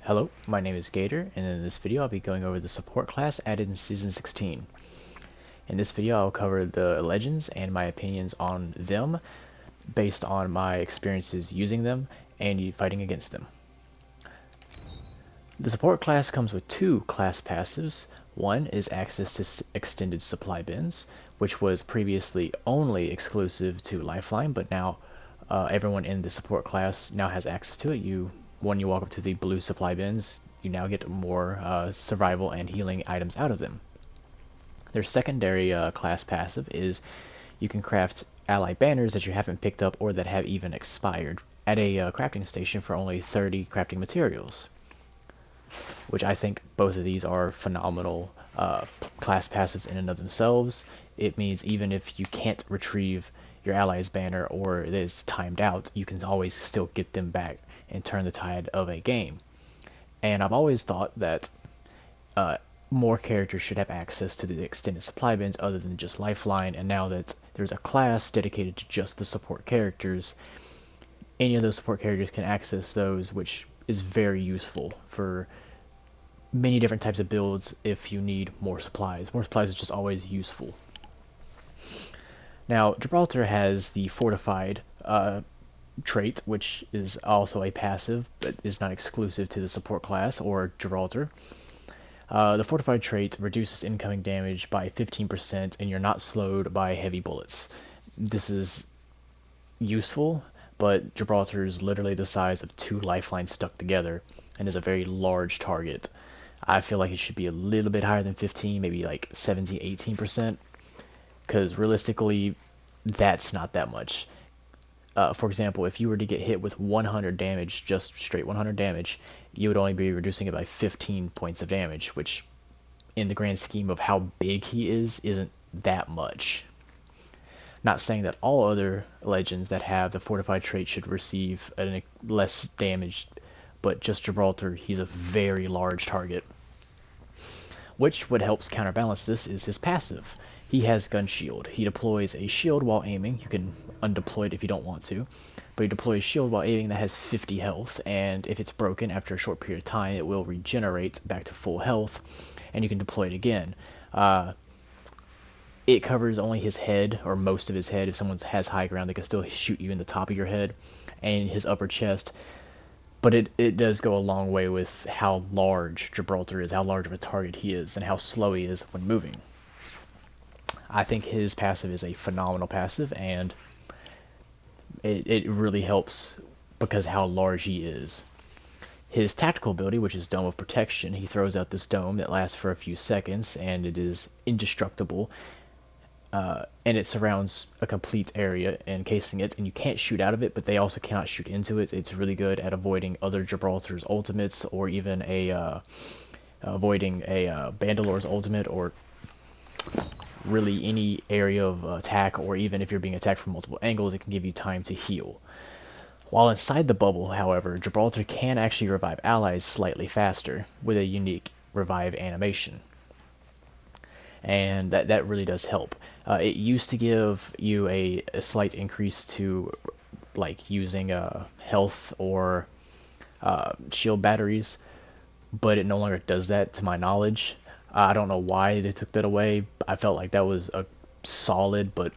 Hello, my name is Gator, and in this video I'll be going over the support class added in Season 16. In this video I'll cover the legends and my opinions on them based on my experiences using them and fighting against them. The support class comes with two class passives. One is access to extended supply bins, which was previously only exclusive to Lifeline, but now everyone in the support class now has access to it. When you walk up to the blue supply bins, you now get more survival and healing items out of them. Their secondary class passive is you can craft ally banners that you haven't picked up or that have even expired at a crafting station for only 30 crafting materials, which I think both of these are phenomenal class passives in and of themselves. It means even if you can't retrieve your ally's banner or it's timed out, you can always still get them back and turn the tide of a game. And I've always thought that uh, more characters should have access to the extended supply bins other than just Lifeline, and now that there's a class dedicated to just the support characters, any of those support characters can access those, which is very useful for many different types of builds if you need more supplies. More supplies is just always useful. Now, Gibraltar has the Fortified trait, which is also a passive, but is not exclusive to the support class or Gibraltar. The Fortified trait reduces incoming damage by 15%, and you're not slowed by heavy bullets. This is useful, but Gibraltar is literally the size of two lifelines stuck together, and is a very large target. I feel like it should be a little bit higher than 15, maybe like 17, 18%, because realistically, that's not that much. For example, if you were to get hit with 100 damage, just straight 100 damage, you would only be reducing it by 15 points of damage, which in the grand scheme of how big he is, isn't that much. Not saying that all other legends that have the fortified trait should receive less damage, but just Gibraltar, he's a very large target. Which what helps counterbalance this is his passive. He has Gun Shield. He deploys a shield while aiming. You can undeploy it if you don't want to, but he deploys shield while aiming that has 50 health, and if it's broken after a short period of time, it will regenerate back to full health, and you can deploy it again. It covers only his head, or most of his head. If someone has high ground, they can still shoot you in the top of your head and his upper chest. But it does go a long way with how large Gibraltar is, how large of a target he is, and how slow he is when moving. I think his passive is a phenomenal passive, and it really helps because how large he is. His tactical ability, which is Dome of Protection, he throws out this dome that lasts for a few seconds, and it is indestructible. And it surrounds a complete area encasing it, and you can't shoot out of it, but they also cannot shoot into it. It's really good at avoiding other Gibraltar's ultimates, or even avoiding a Bandalor's ultimate, or really any area of attack, or even if you're being attacked from multiple angles, it can give you time to heal. While inside the bubble, however, Gibraltar can actually revive allies slightly faster with a unique revive animation, and that really does help. It used to give you a slight increase to like using health or shield batteries, but it no longer does that to my knowledge. I don't know why they took that away. I felt like that was a solid, but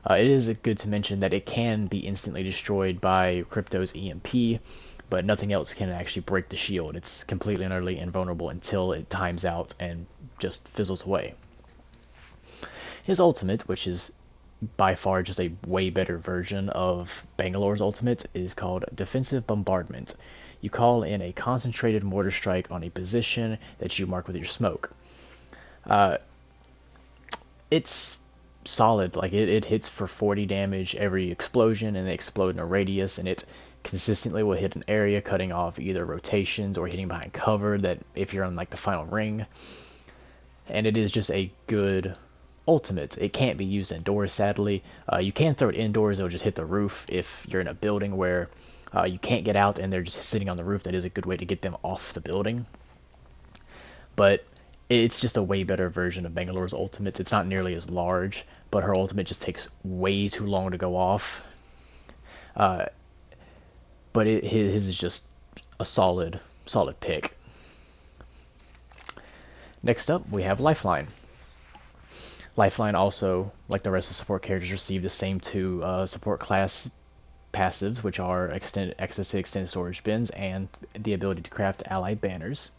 it is good to mention that it can be instantly destroyed by Crypto's EMP, but nothing else can actually break the shield. It's completely and utterly invulnerable until it times out and just fizzles away. His ultimate, which is by far just a way better version of Bangalor's ultimate, is called Defensive Bombardment. You call in a concentrated mortar strike on a position that you mark with your smoke. It's solid. Like it hits for 40 damage every explosion, and they explode in a radius, and it consistently will hit an area, cutting off either rotations or hitting behind cover that if you're on like the final ring. And it is just a good ultimate. It can't be used indoors, sadly. You can throw it indoors, it'll just hit the roof if you're in a building where you can't get out and they're just sitting on the roof. That is a good way to get them off the building. But it's just a way better version of Bangalore's ultimates. It's not nearly as large, but her ultimate just takes way too long to go off. But his is just a solid pick. Next up, we have Lifeline. Lifeline also, like the rest of the support characters, receive the same two support class passives, which are extended access to extended storage bins and the ability to craft allied banners.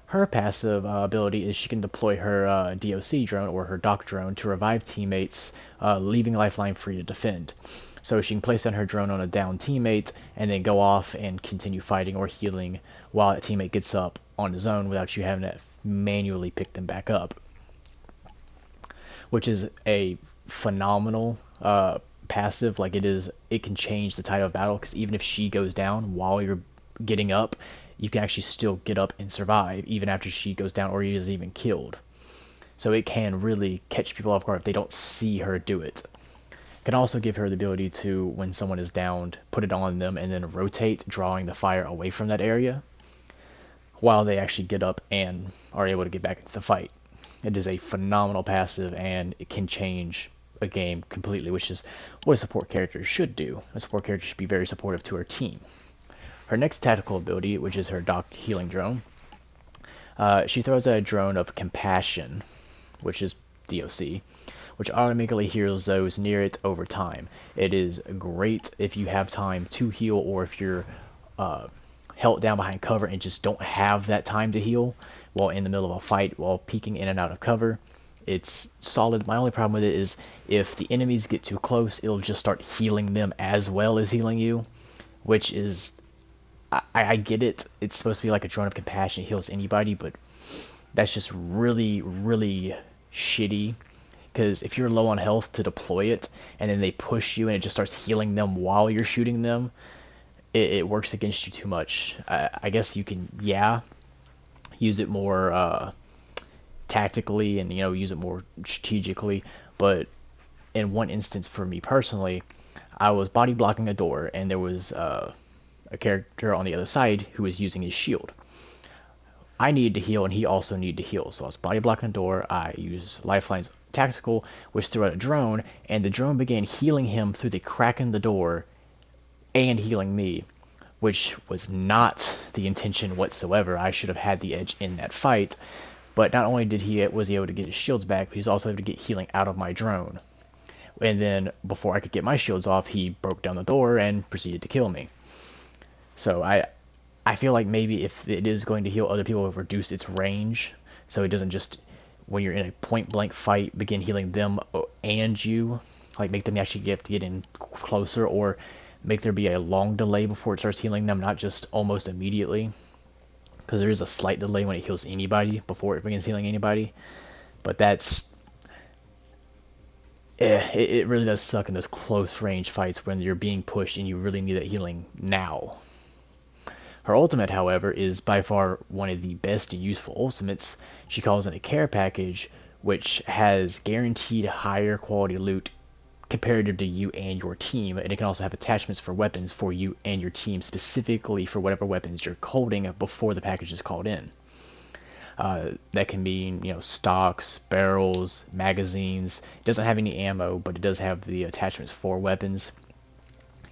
Her passive ability is she can deploy her DOC drone or her dock drone to revive teammates, leaving Lifeline free to defend. So she can place down her drone on a down teammate and then go off and continue fighting or healing while that teammate gets up on his own without you having to manually pick them back up, which is a phenomenal passive. Like it can change the tide of battle, because even if she goes down while you're getting up, you can actually still get up and survive even after she goes down or is even killed. So it can really catch people off guard if they don't see her do it. It can also give her the ability to, when someone is downed, put it on them and then rotate, drawing the fire away from that area while they actually get up and are able to get back into the fight. It is a phenomenal passive, and it can change a game completely, which is what a support character should do. A support character should be very supportive to her team. Her next tactical ability, which is her docked healing drone, she throws a drone of Compassion, which is DOC, which automatically heals those near it over time. It is great if you have time to heal, or if you're held down behind cover and just don't have that time to heal while in the middle of a fight, while peeking in and out of cover. It's solid. My only problem with it is if the enemies get too close, it'll just start healing them as well as healing you, which is, I get it. It's supposed to be like a drone of Compassion, it heals anybody, but that's just really, really shitty. Because if you're low on health to deploy it, and then they push you and it just starts healing them while you're shooting them, it works against you too much. I guess you can, yeah, use it more tactically and, use it more strategically, but in one instance for me personally, I was body blocking a door and there was a character on the other side who was using his shield. I needed to heal and he also needed to heal, so I was body blocking the door. I used Lifeline's tactical, which threw out a drone, and the drone began healing him through the crack in the door and healing me, which was not the intention whatsoever. I should have had the edge in that fight, but not only was he able to get his shields back, but he was also able to get healing out of my drone. And then before I could get my shields off, he broke down the door and proceeded to kill me. So I feel like maybe if it is going to heal other people, reduce its range, so it doesn't just, when you're in a point blank fight, begin healing them and you, like make them actually have to get in closer, or make there be a long delay before it starts healing them, not just almost immediately, because there is a slight delay when it heals anybody before it begins healing anybody. But that's, it really does suck in those close range fights when you're being pushed and you really need that healing now. Her ultimate, however, is by far one of the best and useful ultimates. She calls it a care package, which has guaranteed higher quality loot comparative to you and your team, and it can also have attachments for weapons for you and your team, specifically for whatever weapons you're holding before the package is called in. That can mean, stocks, barrels, magazines. It doesn't have any ammo, but it does have the attachments for weapons,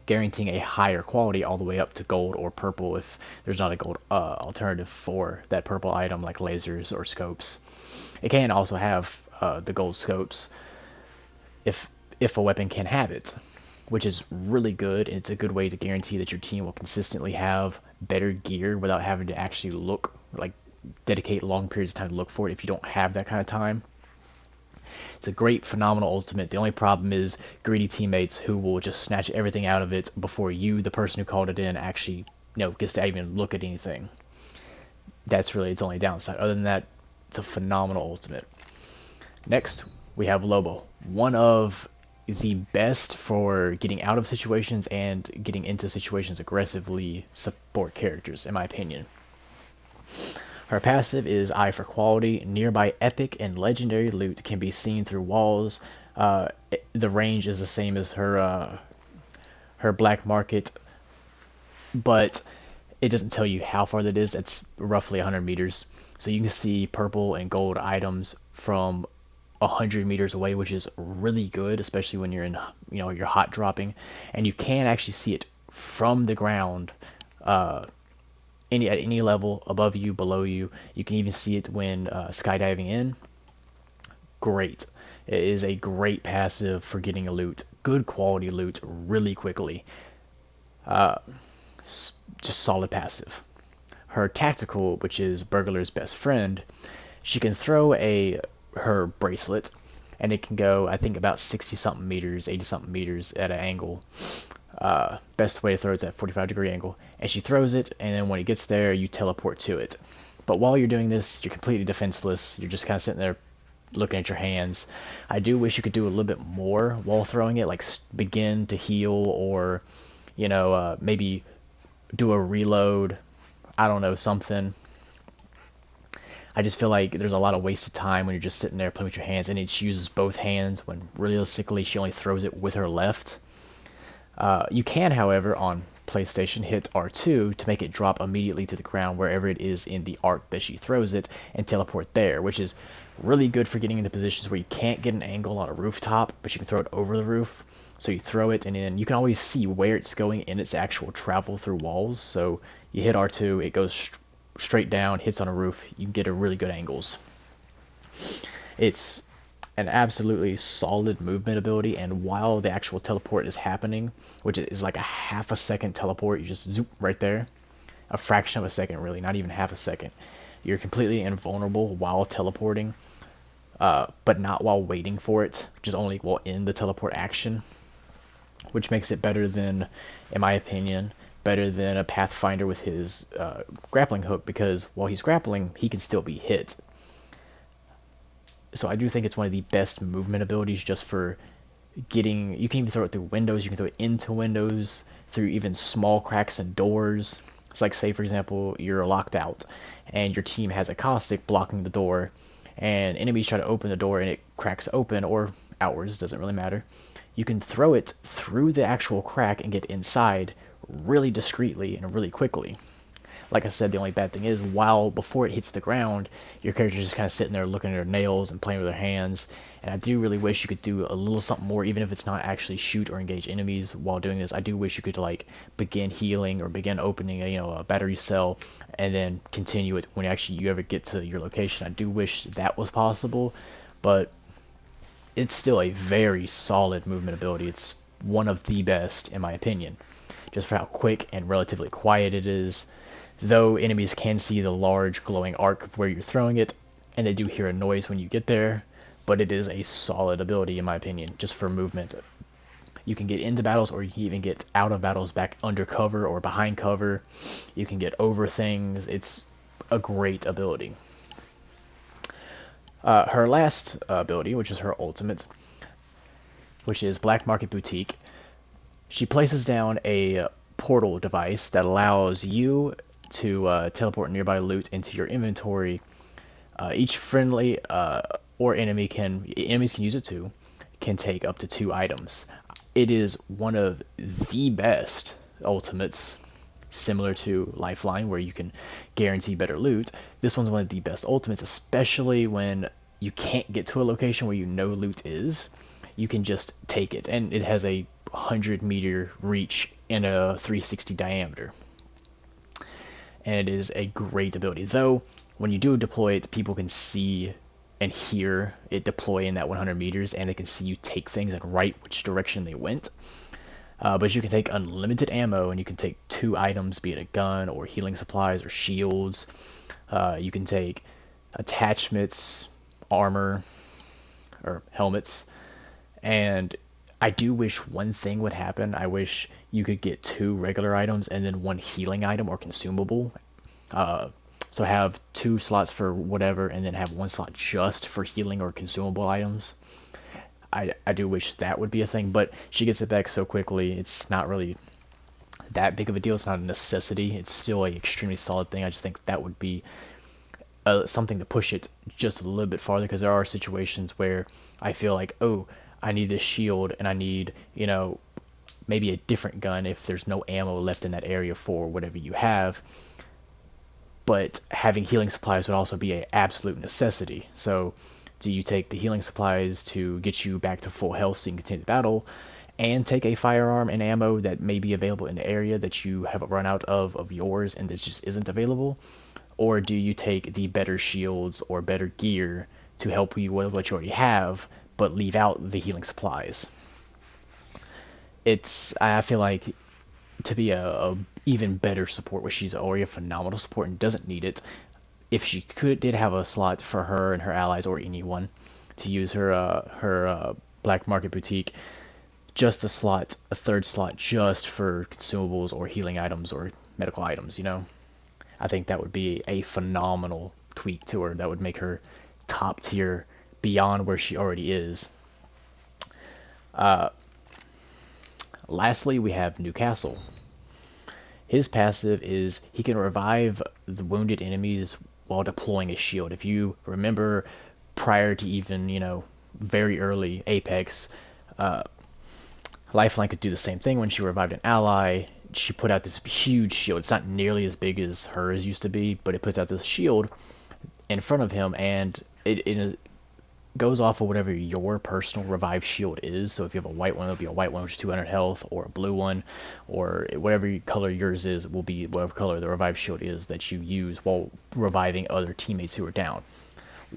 guaranteeing a higher quality all the way up to gold or purple if there's not a gold alternative for that purple item, like lasers or scopes. It can also have the gold scopes if a weapon can have it, which is really good, and it's a good way to guarantee that your team will consistently have better gear without having to actually dedicate long periods of time to look for it if you don't have that kind of time. It's a great, phenomenal ultimate. The only problem is greedy teammates who will just snatch everything out of it before you, the person who called it in, actually, gets to even look at anything. That's really its only downside. Other than that, it's a phenomenal ultimate. Next, we have Lobo. One of the best for getting out of situations and getting into situations aggressively support characters, in my opinion. Her passive is Eye for Quality. Nearby epic and legendary loot can be seen through walls. The range is the same as her black market, but it doesn't tell you how far that is. It's roughly 100 meters. So you can see purple and gold items from 100 meters away, which is really good, especially when you're in, you're hot dropping. And you can actually see it from the ground at any level, above you, below you. You can even see it when skydiving in. Great. It is a great passive for getting a loot, good quality loot really quickly. Uh, just solid passive. Her tactical, which is Burglar's best friend, she can throw her bracelet, and it can go, I think, about 60 something meters, 80 something meters at an angle. Best way to throw it is at 45-degree angle, and she throws it, and then when it gets there, you teleport to it. But while you're doing this, you're completely defenseless. You're just kind of sitting there looking at your hands. I do wish you could do a little bit more while throwing it, like begin to heal, or maybe do a reload. I don't know, something. I just feel like there's a lot of wasted time when you're just sitting there playing with your hands, and it uses both hands when realistically she only throws it with her left. You can, however, on PlayStation hit R2 to make it drop immediately to the ground wherever it is in the arc that she throws it and teleport there, which is really good for getting into positions where you can't get an angle on a rooftop, but you can throw it over the roof. So you throw it, and then you can always see where it's going in its actual travel through walls. So you hit R2, it goes straight down, hits on a roof. You can get a really good angles. It's an absolutely solid movement ability, and while the actual teleport is happening, which is like a half a second teleport, you just zoop right there, a fraction of a second really, not even half a second, you're completely invulnerable while teleporting, but not while waiting for it, just only while in the teleport action, which makes it better than, in my opinion, better than a Pathfinder with his grappling hook, because while he's grappling, he can still be hit. So I do think it's one of the best movement abilities just for getting. You can even throw it through windows, you can throw it into windows, through even small cracks in doors. It's like, say for example, you're locked out and your team has a caustic blocking the door, and enemies try to open the door and it cracks open, or outwards, doesn't really matter. You can throw it through the actual crack and get inside really discreetly and really quickly. Like I said, the only bad thing is, while before it hits the ground, your character's just kind of sitting there looking at their nails and playing with their hands. And I do really wish you could do a little something more, even if it's not actually shoot or engage enemies while doing this. I do wish you could like begin healing or begin opening a battery cell, and then continue it when actually you ever get to your location. I do wish that was possible, but it's still a very solid movement ability. It's one of the best in my opinion, just for how quick and relatively quiet it is. Though enemies can see the large glowing arc of where you're throwing it, and they do hear a noise when you get there, but it is a solid ability in my opinion, just for movement. You can get into battles, or you can even get out of battles back under cover or behind cover. You can get over things. It's a great ability. Her last ability, which is her ultimate, which is Black Market Boutique, she places down a portal device that allows you to teleport nearby loot into your inventory. Each friendly or enemies can use it too, can take up to 2 items. It is one of the best ultimates, similar to Lifeline, where you can guarantee better loot. This one's one of the best ultimates, especially when you can't get to a location where you know loot is. You can just take it, and it has a 100-meter reach and a 360 diameter. And it is a great ability. Though, when you do deploy it, people can see and hear it deploy in that 100 meters, and they can see you take things and write which direction they went. But you can take unlimited ammo, and you can take 2 items, be it a gun or healing supplies or shields. You can take attachments, armor, or helmets. And I do wish one thing would happen. I wish you could get 2 regular items and then 1 healing item or consumable. So have 2 slots for whatever, and then have 1 slot just for healing or consumable items. I do wish that would be a thing, but she gets it back so quickly, it's not really that big of a deal. It's not a necessity. It's still a extremely solid thing. I just think that would be something to push it just a little bit farther, because there are situations where I feel like, oh, I need this shield, and I need, maybe a different gun if there's no ammo left in that area for whatever you have. But having healing supplies would also be an absolute necessity. So do you take the healing supplies to get you back to full health so you can continue the battle, and take a firearm and ammo that may be available in the area that you have run out of yours and that just isn't available? Or do you take the better shields or better gear to help you with what you already have, but leave out the healing supplies? I feel like to be a even better support, where she's already a phenomenal support and doesn't need it, if she did have a slot for her and her allies or anyone to use her black market boutique, just a third slot just for consumables or healing items or medical items, I think that would be a phenomenal tweak to her that would make her top tier beyond where she already is. Lastly, we have Newcastle. His passive is he can revive the wounded enemies while deploying a shield. If you remember, prior to even, very early Apex, Lifeline could do the same thing when she revived an ally. She put out this huge shield. It's not nearly as big as hers used to be, but it puts out this shield in front of him, and it goes off of whatever your personal revive shield is. So if you have a white one, it'll be a white one, which is 200 health, or a blue one, or whatever color yours is, will be whatever color the revive shield is that you use while reviving other teammates who are down.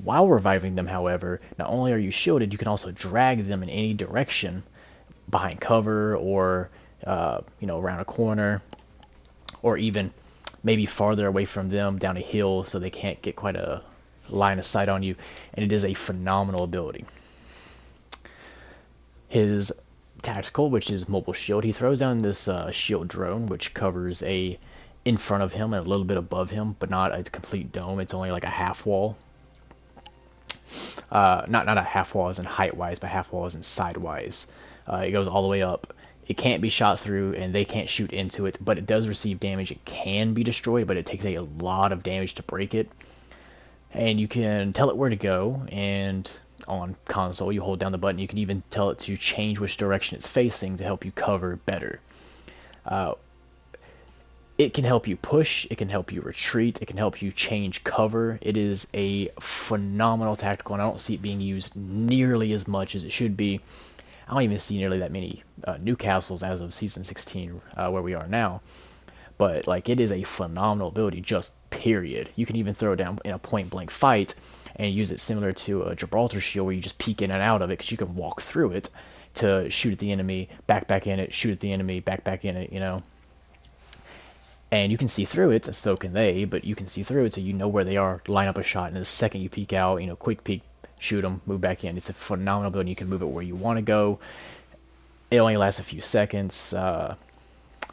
While reviving them, however, not only are you shielded, you can also drag them in any direction, behind cover, or around a corner, or even maybe farther away from them down a hill so they can't get quite a line of sight on you, and it is a phenomenal ability. His tactical, which is mobile shield, he throws down this shield drone which covers in front of him and a little bit above him, but not a complete dome. It's only like a half wall. Not a half wall as in height wise, but half wall as in sidewise. It goes all the way up. It can't be shot through, and they can't shoot into it, but it does receive damage. It can be destroyed, but it takes a lot of damage to break it. And you can tell it where to go, and on console you hold down the button. You can even tell it to change which direction it's facing to help you cover better. It can help you push, it can help you retreat, it can help you change cover. It is a phenomenal tactical, and I don't see it being used nearly as much as it should be. I don't even see nearly that many Newcastles as of Season 16 where we are now. But like, it is a phenomenal ability, just period. You can even throw it down in a point-blank fight and use it similar to a Gibraltar shield, where you just peek in and out of it because you can walk through it to shoot at the enemy, back in it, shoot at the enemy, back in it, And you can see through it, so can they, but you can see through it, so you know where they are, line up a shot, and the second you peek out, quick peek, shoot them, move back in. It's a phenomenal ability. You can move it where you want to go. It only lasts a few seconds,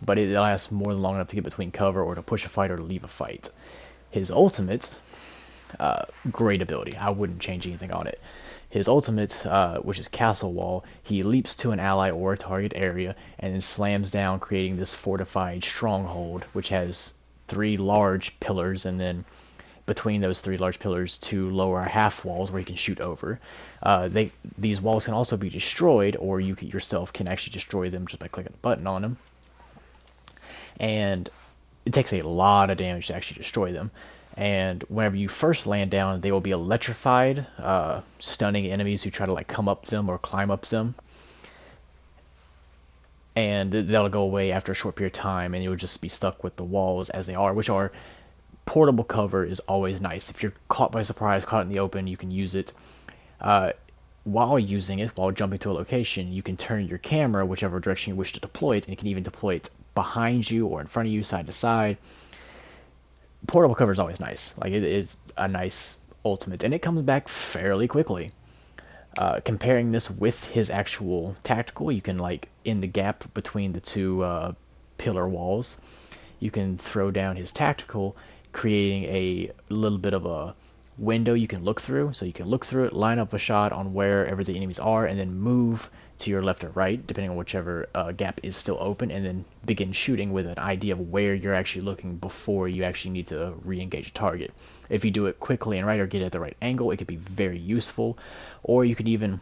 but it lasts more than long enough to get between cover or to push a fight or to leave a fight. His ultimate, great ability. I wouldn't change anything on it. His ultimate, which is Castle Wall, he leaps to an ally or a target area and then slams down, creating this fortified stronghold, which has 3 large pillars, and then between those 3 large pillars 2 lower half walls where you can shoot over. These walls can also be destroyed, or you yourself can actually destroy them just by clicking a button on them. And it takes a lot of damage to actually destroy them. And whenever you first land down, they will be electrified, stunning enemies who try to come up them or climb up them. And that'll go away after a short period of time, and you'll just be stuck with the walls as they are, which are portable cover. Is always nice. If you're caught by surprise, caught in the open, you can use it. While using it, while jumping to a location, you can turn your camera whichever direction you wish to deploy it, and you can even deploy it behind you or in front of you, side to side. Portable cover is always nice. Like, it is a nice ultimate, and it comes back fairly quickly. Comparing this with his actual tactical, you can, in the gap between the 2 pillar walls, you can throw down his tactical, creating a little bit of a window you can look through. So you can look through it, line up a shot on wherever the enemies are, and then move to your left or right, depending on whichever gap is still open, and then begin shooting with an idea of where you're actually looking before you actually need to re-engage a target. If you do it quickly and right, or get it at the right angle, it could be very useful. Or you could even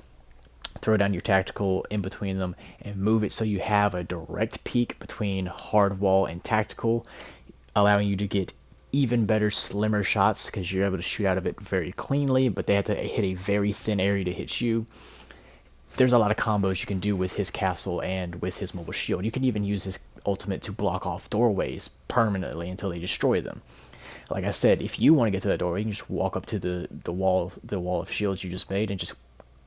throw down your tactical in between them and move it so you have a direct peek between hard wall and tactical, allowing you to get even better, slimmer shots, because you're able to shoot out of it very cleanly, but they have to hit a very thin area to hit you. there's a lot of combos you can do with his castle and with his mobile shield. You can even use his ultimate to block off doorways permanently until they destroy them. Like I said, if you want to get to that doorway, you can just walk up to the wall of shields you just made, and just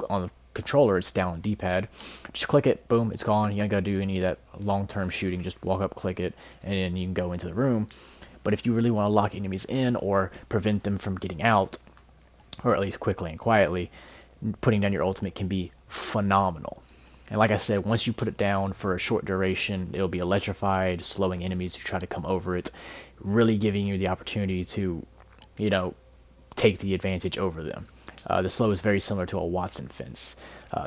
on the controller, it's down on D-pad. Just click it, boom, it's gone. You ain't gotta do any of that long-term shooting. Just walk up, click it, and then you can go into the room. But if you really want to lock enemies in or prevent them from getting out, or at least quickly and quietly, putting down your ultimate can be phenomenal. And like I said, once you put it down for a short duration, it'll be electrified, slowing enemies who try to come over it, really giving you the opportunity to, you know, take the advantage over them. The slow is very similar to a Wattson fence.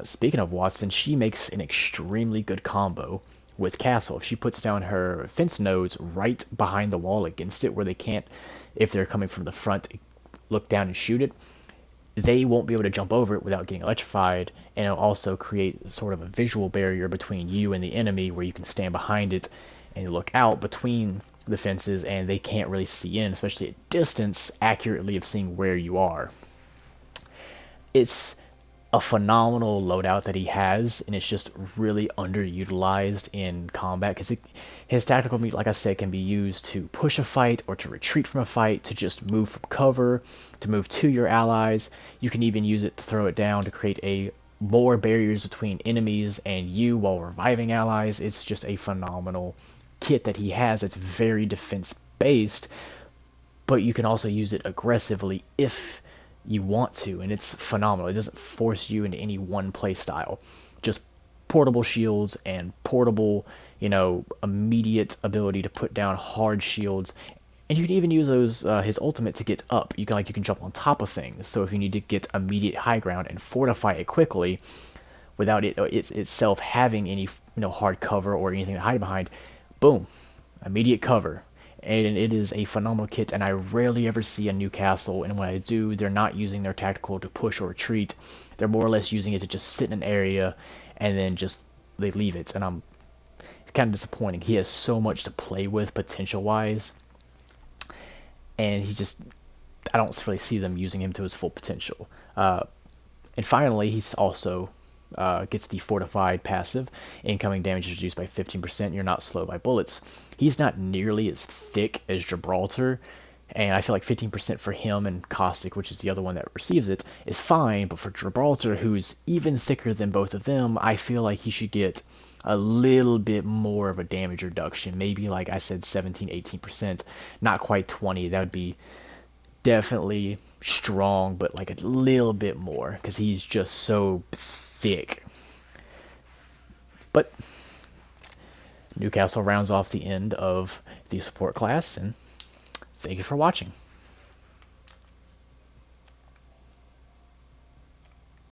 Speaking of Wattson, she makes an extremely good combo with Castle. If she puts down her fence nodes right behind the wall against it, where they can't, if they're coming from the front, look down and shoot it, they won't be able to jump over it without getting electrified, and it'll also create sort of a visual barrier between you and the enemy, where you can stand behind it and look out between the fences, and they can't really see in, especially at distance, accurately of seeing where you are. It's a phenomenal loadout that he has, and it's just really underutilized in combat, because his tactical meat, like I said, can be used to push a fight or to retreat from a fight, to just move from cover, to move to your allies. You can even use it to throw it down to create more barriers between enemies and you while reviving allies. It's just a phenomenal kit that he has. It's very defense based, but you can also use it aggressively if you want to, and it's phenomenal. It doesn't force you into any one play style. Just portable shields and portable, immediate ability to put down hard shields. And you can even use those his ultimate to get up. You can jump on top of things. So if you need to get immediate high ground and fortify it quickly without it itself having any hard cover or anything to hide behind, boom, immediate cover. And it is a phenomenal kit, and I rarely ever see a new castle, and when I do, they're not using their tactical to push or retreat. They're more or less using it to just sit in an area, and then just they leave it, and it's kind of disappointing. He has so much to play with potential-wise, and I don't really see them using him to his full potential. And finally, he's also gets the fortified passive. Incoming damage is reduced by 15%. You're not slowed by bullets. He's not nearly as thick as Gibraltar, and I feel like 15% for him and Caustic, which is the other one that receives it, is fine. But for Gibraltar, who's even thicker than both of them, I feel like he should get a little bit more of a damage reduction. Maybe, like I said, 17, 18%. Not quite 20. That would be definitely strong, but like a little bit more, because he's just so thick. But Newcastle rounds off the end of the support class, and thank you for watching.